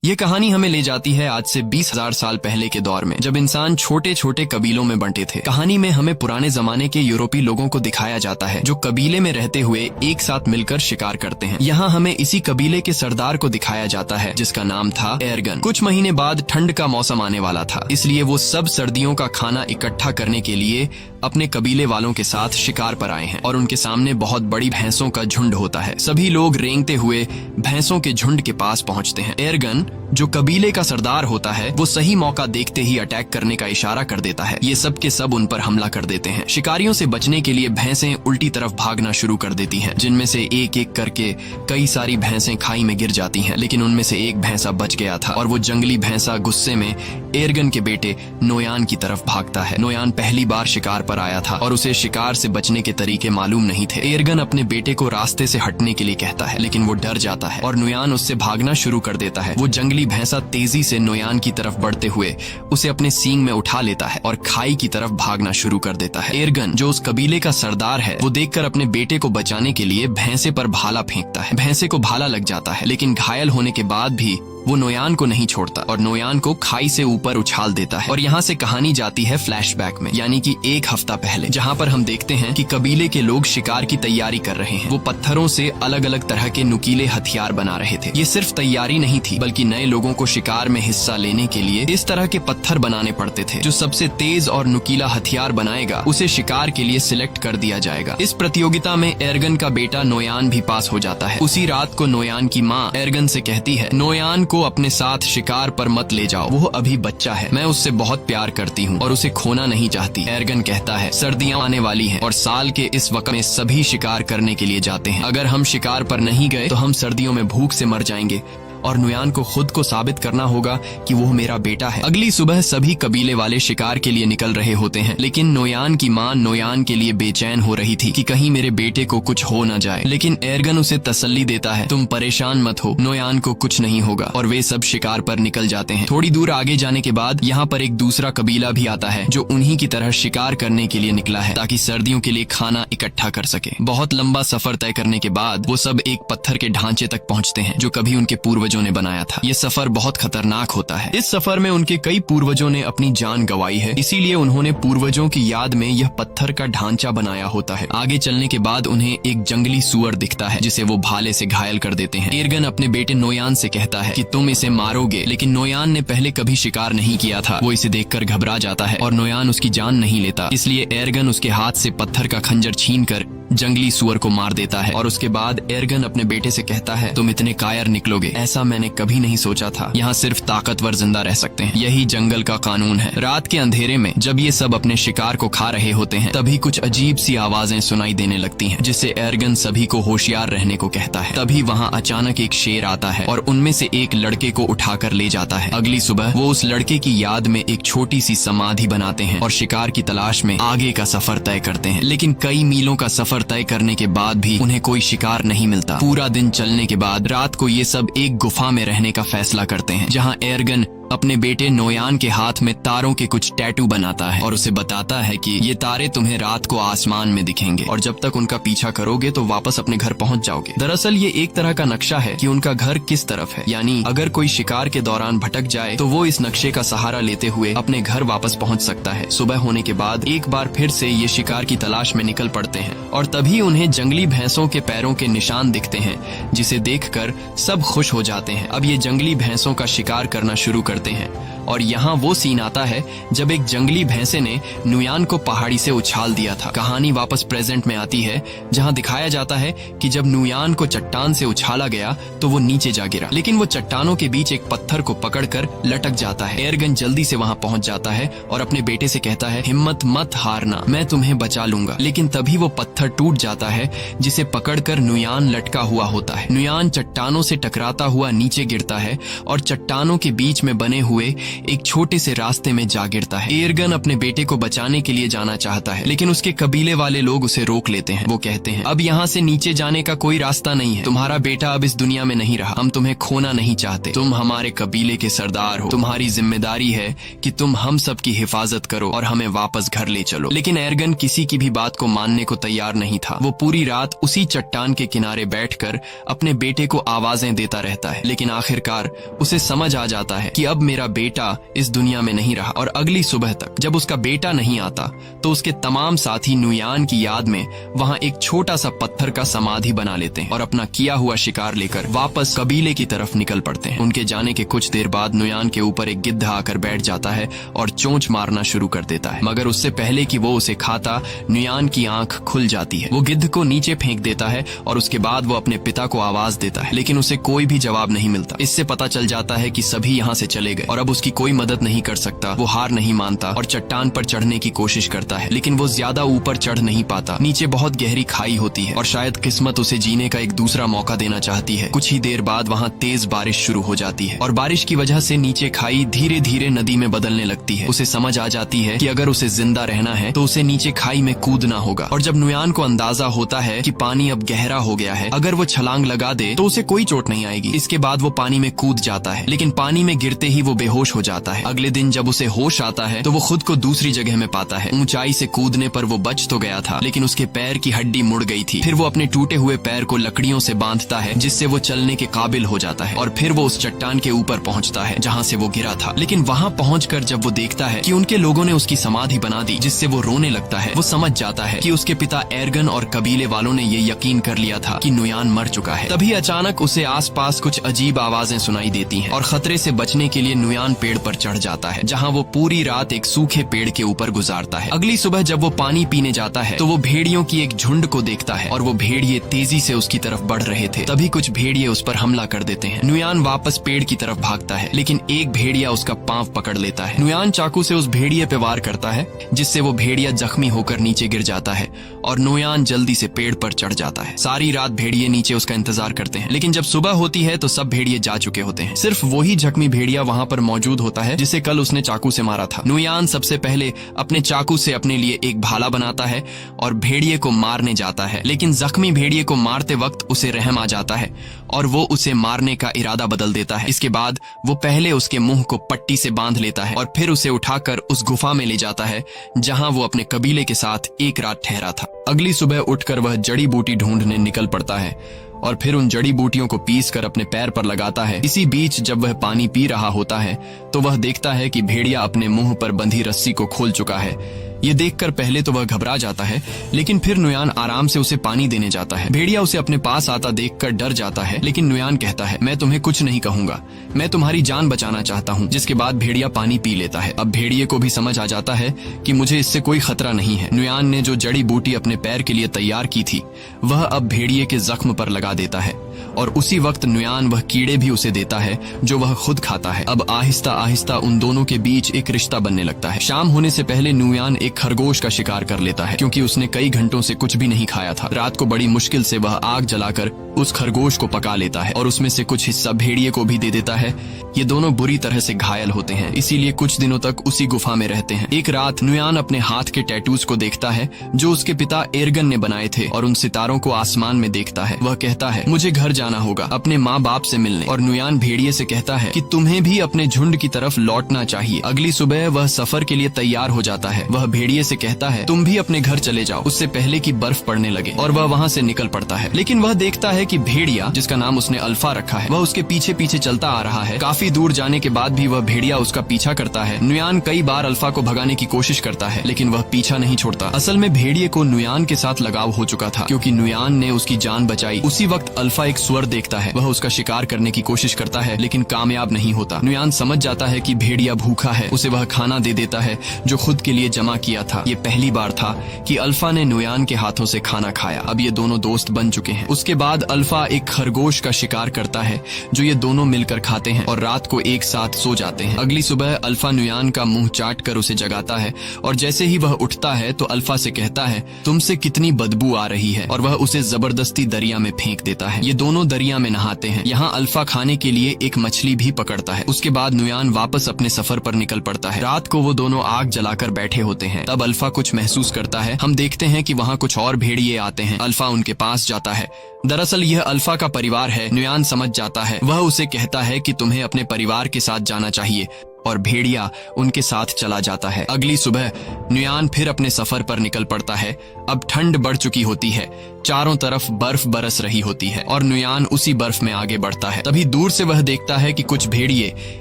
ये कहानी हमें ले जाती है आज से 20,000 साल पहले के दौर में, जब इंसान छोटे छोटे कबीलों में बंटे थे। कहानी में हमें पुराने जमाने के यूरोपीय लोगों को दिखाया जाता है जो कबीले में रहते हुए एक साथ मिलकर शिकार करते हैं। यहाँ हमें इसी कबीले के सरदार को दिखाया जाता है जिसका नाम था एर्गन। कुछ महीने बाद ठंड का मौसम आने वाला था, इसलिए वो सब सर्दियों का खाना इकट्ठा करने के लिए अपने कबीले वालों के साथ शिकार पर आए हैं और उनके सामने बहुत बड़ी भैंसों का झुंड होता है। सभी लोग रेंगते हुए भैंसों के झुंड के पास पहुंचते हैं। एर्गन जो कबीले का सरदार होता है वो सही मौका देखते ही अटैक करने का इशारा कर देता है। ये सब के सब उन पर हमला कर देते हैं। शिकारियों से बचने के लिए भैंसें उल्टी तरफ भागना शुरू कर देती हैं, जिनमें से एक एक करके कई सारी भैंसें खाई में गिर जाती हैं। लेकिन उनमें से एक भैंसा बच गया था और वो जंगली भैंसा गुस्से में एर्गन के बेटे नोयान की तरफ भागता है। नोयान पहली बार शिकार पर आया था और उसे शिकार से बचने के तरीके मालूम नहीं थे। एर्गन अपने बेटे को रास्ते से हटने के लिए कहता है, लेकिन वो डर जाता है और नोयान उससे भागना शुरू कर देता है। वो जंगली भैंसा तेजी से नोयान की तरफ बढ़ते हुए उसे अपने सींग में उठा लेता है और खाई की तरफ भागना शुरू कर देता है। एर्गन जो उस कबीले का सरदार है वो देखकर अपने बेटे को बचाने के लिए भैंसे पर भाला फेंकता है। भैंसे को भाला लग जाता है, लेकिन घायल होने के बाद भी वो नोयान को नहीं छोड़ता और नोयान को खाई से ऊपर उछाल देता है। और यहाँ से कहानी जाती है फ्लैशबैक में, यानी कि एक हफ्ता पहले, जहाँ पर हम देखते हैं कि कबीले के लोग शिकार की तैयारी कर रहे हैं। वो पत्थरों से अलग अलग तरह के नुकीले हथियार बना रहे थे। ये सिर्फ तैयारी नहीं थी, बल्कि नए लोगों को शिकार में हिस्सा लेने के लिए इस तरह के पत्थर बनाने पड़ते थे। जो सबसे तेज और नुकीला हथियार बनाएगा उसे शिकार के लिए सिलेक्ट कर दिया जाएगा। इस प्रतियोगिता में एर्गन का बेटा नोयान भी पास हो जाता है। उसी रात को नोयान की माँ एर्गन से कहती है, नोयान को अपने साथ शिकार पर मत ले जाओ, वो अभी बच्चा है। मैं उससे बहुत प्यार करती हूँ और उसे खोना नहीं चाहती। एर्गन कहता है, सर्दियाँ आने वाली हैं और साल के इस वक्त में सभी शिकार करने के लिए जाते हैं। अगर हम शिकार पर नहीं गए तो हम सर्दियों में भूख से मर जाएंगे और नोयान को खुद को साबित करना होगा कि वो मेरा बेटा है। अगली सुबह सभी कबीले वाले शिकार के लिए निकल रहे होते हैं, लेकिन नोयान की माँ नोयान के लिए बेचैन हो रही थी कि कहीं मेरे बेटे को कुछ हो न जाए। लेकिन एर्गन उसे तसल्ली देता है, तुम परेशान मत हो, नोयान को कुछ नहीं होगा। और वे सब शिकार पर निकल जाते हैं। थोड़ी दूर आगे जाने के बाद यहाँ पर एक दूसरा कबीला भी आता है जो उन्हीं की तरह शिकार करने के लिए निकला है ताकि सर्दियों के लिए खाना इकट्ठा कर सके। बहुत लंबा सफर तय करने के बाद वो सब एक पत्थर के ढांचे तक पहुँचते हैं जो कभी उनके पूर्वजों ने बनाया था। ये सफर बहुत खतरनाक होता है। इस सफर में उनके कई पूर्वजों ने अपनी जान गंवाई है, इसीलिए उन्होंने पूर्वजों की याद में यह पत्थर का ढांचा बनाया होता है। आगे चलने के बाद उन्हें एक जंगली सूअर दिखता है जिसे वो भाले से घायल कर देते हैं। एर्गन अपने बेटे नोयान से कहता है कि तुम इसे मारोगे, लेकिन नोयान ने पहले कभी शिकार नहीं किया था। वो इसे देखकर घबरा जाता है और नोयान उसकी जान नहीं लेता, इसलिए एर्गन उसके हाथ से पत्थर का खंजर छीनकर जंगली सुअर को मार देता है। और उसके बाद एर्गन अपने बेटे से कहता है, तुम इतने कायर निकलोगे, ऐसा मैंने कभी नहीं सोचा था। यहाँ सिर्फ ताकतवर जिंदा रह सकते हैं, यही जंगल का कानून है। रात के अंधेरे में जब ये सब अपने शिकार को खा रहे होते हैं, तभी कुछ अजीब सी आवाजें सुनाई देने लगती हैं, जिससे एर्गन सभी को होशियार रहने को कहता है। तभी वहाँ अचानक एक शेर आता है और उनमें से एक लड़के को उठाकर ले जाता है। अगली सुबह वो उस लड़के की याद में एक छोटी सी समाधि बनाते हैं और शिकार की तलाश में आगे का सफर तय करते हैं। लेकिन कई मीलों का सफर तय करने के बाद भी उन्हें कोई शिकार नहीं मिलता। पूरा दिन चलने के बाद रात को ये सब एक गुफा में रहने का फैसला करते हैं, जहाँ एर्गन अपने बेटे नोयान के हाथ में तारों के कुछ टैटू बनाता है और उसे बताता है कि ये तारे तुम्हें रात को आसमान में दिखेंगे और जब तक उनका पीछा करोगे तो वापस अपने घर पहुंच जाओगे। दरअसल ये एक तरह का नक्शा है कि उनका घर किस तरफ है, यानी अगर कोई शिकार के दौरान भटक जाए तो वो इस नक्शे का सहारा लेते हुए अपने घर वापस पहुंच सकता है। सुबह होने के बाद एक बार फिर से ये शिकार की तलाश में निकल पड़ते हैं और तभी उन्हें जंगली भैंसों के पैरों के निशान दिखते हैं, जिसे देखकर सब खुश हो जाते हैं। अब ये जंगली भैंसों का शिकार करना शुरू करते हैं और यहाँ वो सीन आता है जब एक जंगली भैंसे ने नोयान को पहाड़ी से उछाल दिया था। कहानी वापस प्रेजेंट में आती है, जहाँ दिखाया जाता है कि जब नोयान को चट्टान से उछाला गया तो वो नीचे जा गिरा, लेकिन वो चट्टानों के बीच एक पत्थर को पकड़कर लटक जाता है। एर्गन जल्दी से वहाँ पहुँच जाता है और अपने बेटे से कहता है, हिम्मत मत हारना, मैं तुम्हें बचा लूंगा। लेकिन तभी वो पत्थर टूट जाता है जिसे पकड़कर नोयान लटका हुआ होता है। नोयान चट्टानों से टकराता हुआ नीचे गिरता है और चट्टानों के बीच में बने हुए एक छोटे से रास्ते में जा गिरता है। एर्गन अपने बेटे को बचाने के लिए जाना चाहता है, लेकिन उसके कबीले वाले लोग उसे रोक लेते हैं। वो कहते हैं, अब यहाँ से नीचे जाने का कोई रास्ता नहीं है। तुम्हारा बेटा अब इस दुनिया में नहीं रहा। हम तुम्हें खोना नहीं चाहते। तुम हमारे कबीले के सरदार हो। तुम्हारी जिम्मेदारी है कि तुम हम सब की हिफाजत करो और हमें वापस घर ले चलो। लेकिन एर्गन किसी की भी बात को मानने को तैयार नहीं था। वो पूरी रात उसी चट्टान के किनारे बैठकर अपने बेटे को आवाजें देता रहता है, लेकिन आखिरकार उसे समझ आ जाता है कि अब मेरा बेटा इस दुनिया में नहीं रहा। और अगली सुबह तक जब उसका बेटा नहीं आता तो उसके तमाम साथी नुयान की याद में वहां एक छोटा सा पत्थर का समाधि बना लेते हैं और अपना किया हुआ शिकार लेकर वापस कबीले की तरफ निकल पड़ते हैं। उनके जाने के कुछ देर बाद नुयान के ऊपर एक गिद्ध आकर बैठ जाता है और चोंच मारना शुरू कर देता है, मगर उससे पहले कि वो उसे खाता नुयान की आंख खुल जाती है। वो गिद्ध को नीचे फेंक देता है और उसके बाद वो अपने पिता को आवाज देता है, लेकिन उसे कोई भी जवाब नहीं मिलता। इससे पता चल जाता है कि सभी यहाँ से चले गए और अब उसकी कोई मदद नहीं कर सकता। वो हार नहीं मानता और चट्टान पर चढ़ने की कोशिश करता है, लेकिन वो ज्यादा ऊपर चढ़ नहीं पाता। नीचे बहुत गहरी खाई होती है और शायद किस्मत उसे जीने का एक दूसरा मौका देना चाहती है। कुछ ही देर बाद वहाँ तेज बारिश शुरू हो जाती है और बारिश की वजह से नीचे खाई धीरे धीरे नदी में बदलने लगती है। उसे समझ आ जाती है कि अगर उसे जिंदा रहना है तो उसे नीचे खाई में कूदना होगा। और जब नुयान को अंदाजा होता है कि पानी अब गहरा हो गया है, अगर वो छलांग लगा दे तो उसे कोई चोट नहीं आएगी। इसके बाद वो पानी में कूद जाता है, लेकिन पानी में गिरते ही वो बेहोश हो जाता है। अगले दिन जब उसे होश आता है तो वो खुद को दूसरी जगह में पाता है। ऊंचाई से कूदने पर वो बच तो गया था, लेकिन उसके पैर की हड्डी मुड़ गई थी। फिर वो अपने टूटे हुए पैर को लकड़ियों से बांधता है, जिससे वो चलने के काबिल हो जाता है। और फिर वो उस चट्टान के ऊपर पहुंचता है जहां से वो गिरा था। लेकिन वहां पहुंचकर जब वो देखता है कि उनके लोगों ने उसकी समाधि बना दी, जिससे वो रोने लगता है, वो समझ जाता है कि उसके पिता एर्गन और कबीले वालों ने ये यकीन कर लिया था कि नुयान मर चुका है। तभी अचानक उसे आसपास कुछ अजीब आवाजें सुनाई देती हैं और खतरे से बचने के लिए नुयान पेड़ पर चढ़ जाता है, जहां वो पूरी रात एक सूखे पेड़ के ऊपर गुजारता है। अगली सुबह जब वो पानी पीने जाता है तो वो भेड़ियों की एक झुंड को देखता है और वो भेड़िए तेजी से उसकी तरफ बढ़ रहे थे। तभी कुछ भेड़िए उस पर हमला कर देते हैं। नुयान वापस पेड़ की तरफ भागता है, लेकिन एक भेड़िया उसका पांव पकड़ लेता है। नुयान चाकू से उस भेड़िए पे वार करता है, जिससे वो भेड़िया जख्मी होकर नीचे गिर जाता है और नुयान जल्दी से पेड़ पर चढ़ जाता है। सारी रात भेड़िए नीचे उसका इंतजार करते हैं, लेकिन जब सुबह होती है तो सब भेड़िए जा चुके होते हैं। सिर्फ वही जख्मी भेड़िया वहाँ पर मौजूद होता है जिसे कल उसने चाकू से मारा था। नुयान सबसे पहले अपने चाकू से अपने लिए एक भाला बनाता है और भेड़िए को मारने जाता है, लेकिन जख्मी भेड़िए को मारते वक्त उसे रहम आ जाता है और वो उसे मारने का इरादा बदल देता है। इसके बाद वो पहले उसके मुंह को पट्टी से बांध लेता है और फिर उसे उठाकर उस गुफा में ले जाता है जहां वो अपने कबीले के साथ एक रात ठहरा था। अगली सुबह उठकर वह जड़ी बूटी ढूंढने निकल पड़ता है और फिर उन जड़ी बूटियों को पीसकर अपने पैर पर लगाता है। इसी बीच जब वह पानी पी रहा होता है तो वह देखता है कि भेड़िया अपने मुंह पर बंधी रस्सी को खोल चुका है। ये देखकर पहले तो वह घबरा जाता है, लेकिन फिर नुयान आराम से उसे पानी देने जाता है। भेड़िया उसे अपने पास आता देखकर डर जाता है, लेकिन नुयान कहता है, मैं तुम्हें कुछ नहीं कहूंगा, मैं तुम्हारी जान बचाना चाहता हूँ। जिसके बाद भेड़िया पानी पी लेता है। अब भेड़िए को भी समझ आ जाता है कि मुझे इससे कोई खतरा नहीं है। नुयान ने जो जड़ी बूटी अपने पैर के लिए तैयार की थी वह अब भेड़िए के जख्म पर लगा देता है और उसी वक्त नुयान वह कीड़े भी उसे देता है जो वह खुद खाता है। अब आहिस्ता आहिस्ता उन दोनों के बीच एक रिश्ता बनने लगता है। शाम होने से पहले नुयान एक खरगोश का शिकार कर लेता है, क्योंकि उसने कई घंटों से कुछ भी नहीं खाया था। रात को बड़ी मुश्किल से वह आग जलाकर उस खरगोश को पका लेता है और उसमें से कुछ हिस्सा भेड़िए को भी दे देता है। ये दोनों बुरी तरह से घायल होते हैं, इसीलिए कुछ दिनों तक उसी गुफा में रहते हैं। एक रात नुयान अपने हाथ के टैटूज को देखता है जो उसके पिता एर्गन ने बनाए थे और उन सितारों को आसमान में देखता है। वह कहता है, मुझे घर जाना होगा अपने माँ बाप से मिलने। और नुयान भेड़िए से कहता है कि तुम्हें भी अपने झुंड की तरफ लौटना चाहिए। अगली सुबह वह सफर के लिए तैयार हो जाता है। वह भेड़िए से कहता है, तुम भी अपने घर चले जाओ उससे पहले कि बर्फ पड़ने लगे। और वह वहाँ से निकल पड़ता है, लेकिन वह देखता है कि भेड़िया, जिसका नाम उसने अल्फा रखा है, वह उसके पीछे पीछे चलता आ रहा है। काफी दूर जाने के बाद भी वह भेड़िया उसका पीछा करता है। नुयान कई बार अल्फा को भगाने की कोशिश करता है, लेकिन वह पीछा नहीं छोड़ता। असल में भेड़िए को नुयान के साथ लगाव हो चुका था, क्योंकि नुयान ने उसकी जान बचाई। उसी वक्त अल्फा एक सुअर देखता है। वह उसका शिकार करने की कोशिश करता है, लेकिन कामयाब नहीं होता। नुयान समझ जाता है कि भेड़िया भूखा है। उसे वह खाना दे देता है जो खुद के लिए जमा किया था। ये पहली बार था कि अल्फा ने नुयान के हाथों से खाना खाया। अब ये दोनों दोस्त बन चुके हैं। उसके बाद अल्फा एक खरगोश का शिकार करता है जो ये दोनों मिलकर खाते हैं और रात को एक साथ सो जाते हैं। अगली सुबह अल्फा नुयान का मुंह चाट कर उसे जगाता है और जैसे ही वह उठता है तो अल्फा से कहता है, तुमसे कितनी बदबू आ रही है, और वह उसे जबरदस्ती दरिया में फेंक देता है। ये दोनों दरिया में नहाते हैं। यहाँ अल्फा खाने के लिए एक मछली भी पकड़ता है। उसके बाद नुयान वापस अपने सफर पर निकल पड़ता है। रात को वो दोनों आग जलाकर बैठे होते हैं। तब अल्फा कुछ महसूस करता है। हम देखते हैं कि वहाँ कुछ और भेड़िए आते हैं। अल्फा उनके पास जाता है। दरअसल यह अल्फा का परिवार है। नुयान समझ जाता है। वह उसे कहता है कि तुम्हें अपने परिवार के साथ जाना चाहिए और भेड़िया उनके साथ चला जाता है। अगली सुबह नुयान फिर अपने सफर पर निकल पड़ता है। अब ठंड बढ़ चुकी होती है। चारों तरफ बर्फ बरस रही होती है और नुयान उसी बर्फ में आगे बढ़ता है। तभी दूर से वह देखता है कि कुछ भेड़िए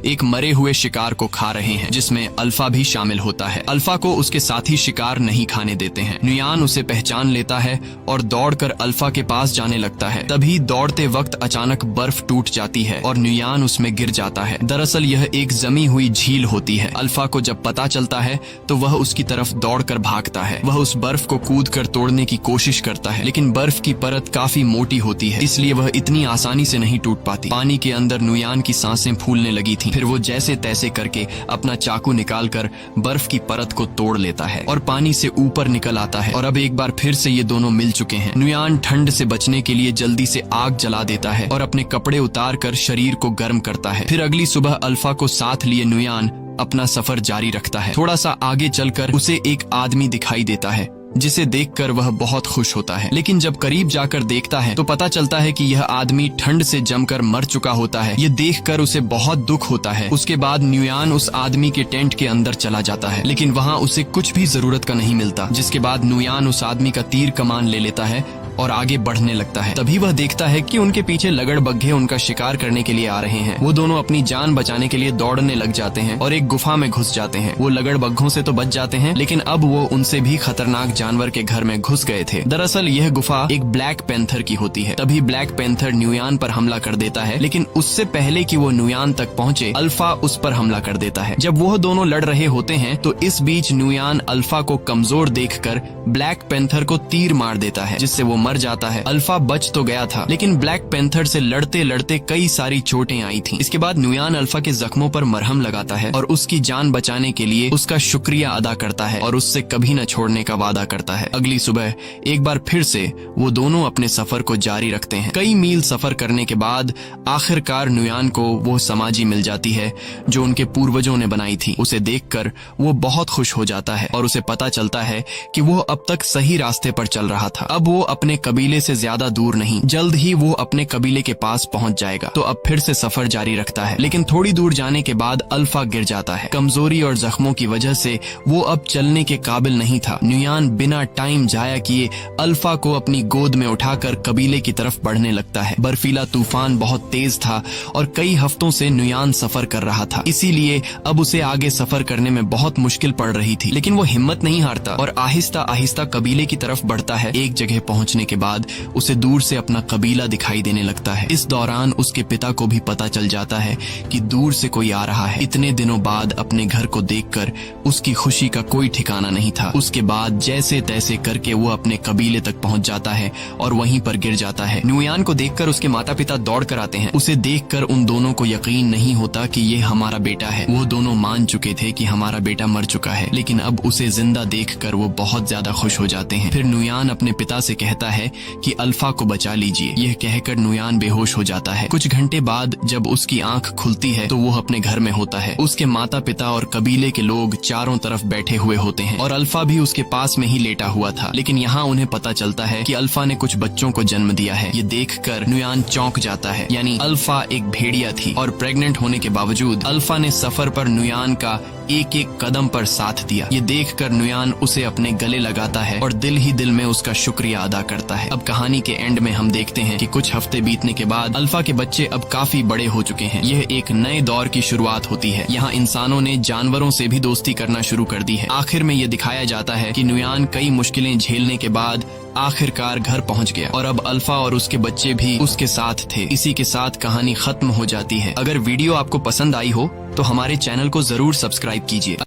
एक मरे हुए शिकार को खा रहे हैं, जिसमें अल्फा भी शामिल होता है। अल्फा को उसके साथी शिकार नहीं खाने देते हैं। नुयान उसे पहचान लेता है और दौड़कर अल्फा के पास जाने लगता है। तभी दौड़ते वक्त अचानक बर्फ टूट जाती है और नुयान उसमें गिर जाता है। दरअसल यह एक जमी हुई झील होती है। अल्फा को जब पता चलता है तो वह उसकी तरफ दौड़कर भागता है। वह उस बर्फ को कूदकर तोड़ने की कोशिश करता है, लेकिन बर्फ की परत काफी मोटी होती है, इसलिए वह इतनी आसानी से नहीं टूट पाती। पानी के अंदर नुयान की सांसें फूलने लगी थीं। फिर वो जैसे तैसे करके अपना चाकू निकालकर बर्फ की परत को तोड़ लेता है और पानी से ऊपर निकल आता है। और अब एक बार फिर से ये दोनों मिल चुके हैं। नुयान ठंड से बचने के लिए जल्दी से आग जला देता है और अपने कपड़े उतार कर शरीर को गर्म करता है। फिर अगली सुबह अल्फा को साथ लिए नुयान अपना सफर जारी रखता है। थोड़ा सा आगे चलकर उसे एक आदमी दिखाई देता है, जिसे देखकर वह बहुत खुश होता है। लेकिन जब करीब जाकर देखता है तो पता चलता है कि यह आदमी ठंड से जमकर मर चुका होता है। ये देखकर उसे बहुत दुख होता है। उसके बाद नुयान उस आदमी के टेंट के अंदर चला जाता है, लेकिन वहाँ उसे कुछ भी जरूरत का नहीं मिलता। जिसके बाद नुयान उस आदमी का तीर कमान ले लेता है और आगे बढ़ने लगता है। तभी वह देखता है कि उनके पीछे लगड़बग्घे उनका शिकार करने के लिए आ रहे हैं। वो दोनों अपनी जान बचाने के लिए दौड़ने लग जाते हैं और एक गुफा में घुस जाते हैं। वो लगड़बग्घों से तो बच जाते हैं, लेकिन अब वो उनसे भी खतरनाक जानवर के घर में घुस गए थे। दरअसल यह गुफा एक ब्लैक पैंथर की होती है। तभी ब्लैक पैंथर नुयान पर हमला कर देता है, लेकिन उससे पहले कि वो नुयान तक पहुँचे अल्फा उस पर हमला कर देता है। जब वो दोनों लड़ रहे होते हैं तो इस बीच नुयान अल्फा को कमजोर देखकर ब्लैक पैंथर को तीर मार देता है, जिससे वो मर जाता है। अल्फा बच तो गया था, लेकिन ब्लैक पैंथर से लड़ते लड़ते कई सारी चोटें आई थीं। इसके बाद नुयान अल्फा के जख्मों पर मरहम लगाता है और उसकी जान बचाने के लिए उसका शुक्रिया अदा करता है और उससे कभी न छोड़ने का वादा करता है। अगली सुबह एक बार फिर से वो दोनों अपने सफर को जारी रखते हैं। कई मील सफर करने के बाद आखिरकार नुयान को वो समाजी मिल जाती है जो उनके पूर्वजों ने बनाई थी। उसे देखकर वो बहुत खुश हो जाता है और उसे पता चलता है कि वो अब तक सही रास्ते पर चल रहा था। अब वो अपने कबीले से ज्यादा दूर नहीं, जल्द ही वो अपने कबीले के पास पहुंच जाएगा। तो अब फिर से सफर जारी रखता है, लेकिन थोड़ी दूर जाने के बाद अल्फा गिर जाता है। कमजोरी और जख्मों की वजह से वो अब चलने के काबिल नहीं था। नुयान बिना टाइम जाया किए अल्फा को अपनी गोद में उठाकर कबीले की तरफ बढ़ने लगता है। बर्फीला तूफान बहुत तेज था और कई हफ्तों से नुयान सफर कर रहा था, इसीलिए अब उसे आगे सफर करने में बहुत मुश्किल पड़ रही थी। लेकिन वो हिम्मत नहीं हारता और आहिस्ता आहिस्ता कबीले की तरफ बढ़ता है। एक जगह पहुंचने के बाद उसे दूर से अपना कबीला दिखाई देने लगता है। इस दौरान उसके पिता को भी पता चल जाता है कि दूर से कोई आ रहा है। इतने दिनों बाद अपने घर को देखकर उसकी खुशी का कोई ठिकाना नहीं था। उसके बाद जैसे तैसे करके वो अपने कबीले तक पहुंच जाता है और वहीं पर गिर जाता है। नुयान को देखकर उसके माता पिता दौड़ कर आते हैं। उसे देखकर उन दोनों को यकीन नहीं होता कि ये हमारा बेटा है। वो दोनों मान चुके थे कि हमारा बेटा मर चुका है, लेकिन अब उसे जिंदा देखकर वो बहुत ज्यादा खुश हो जाते हैं। फिर नुयान अपने पिता से कहता है कि अल्फा को बचा लीजिए। यह कहकर नुयान बेहोश हो जाता है। कुछ घंटे बाद जब उसकी आंख खुलती है तो वो अपने घर में होता है। उसके माता पिता और कबीले के लोग चारों तरफ बैठे हुए होते हैं और अल्फा भी उसके पास में ही लेटा हुआ था। लेकिन यहाँ उन्हें पता चलता है कि अल्फा ने कुछ बच्चों को जन्म दिया है। ये देखकर नुयान चौंक जाता है। यानी अल्फा एक भेड़िया थी और प्रेग्नेंट होने के बावजूद अल्फा ने सफर पर नुयान का एक एक कदम पर साथ दिया। ये देखकर नुयान उसे अपने गले लगाता है और दिल ही दिल में उसका शुक्रिया अदा करता है। अब कहानी के एंड में हम देखते हैं कि कुछ हफ्ते बीतने के बाद अल्फा के बच्चे अब काफी बड़े हो चुके हैं। यह एक नए दौर की शुरुआत होती है। यहाँ इंसानों ने जानवरों से भी दोस्ती करना शुरू कर दी है। आखिर में ये दिखाया जाता है कि नुयान कई मुश्किलें झेलने के बाद आखिरकार घर पहुंच गया और अब अल्फा और उसके बच्चे भी उसके साथ थे। इसी के साथ कहानी खत्म हो जाती है। अगर वीडियो आपको पसंद आई हो तो हमारे चैनल को जरूर सब्सक्राइब कीजिए।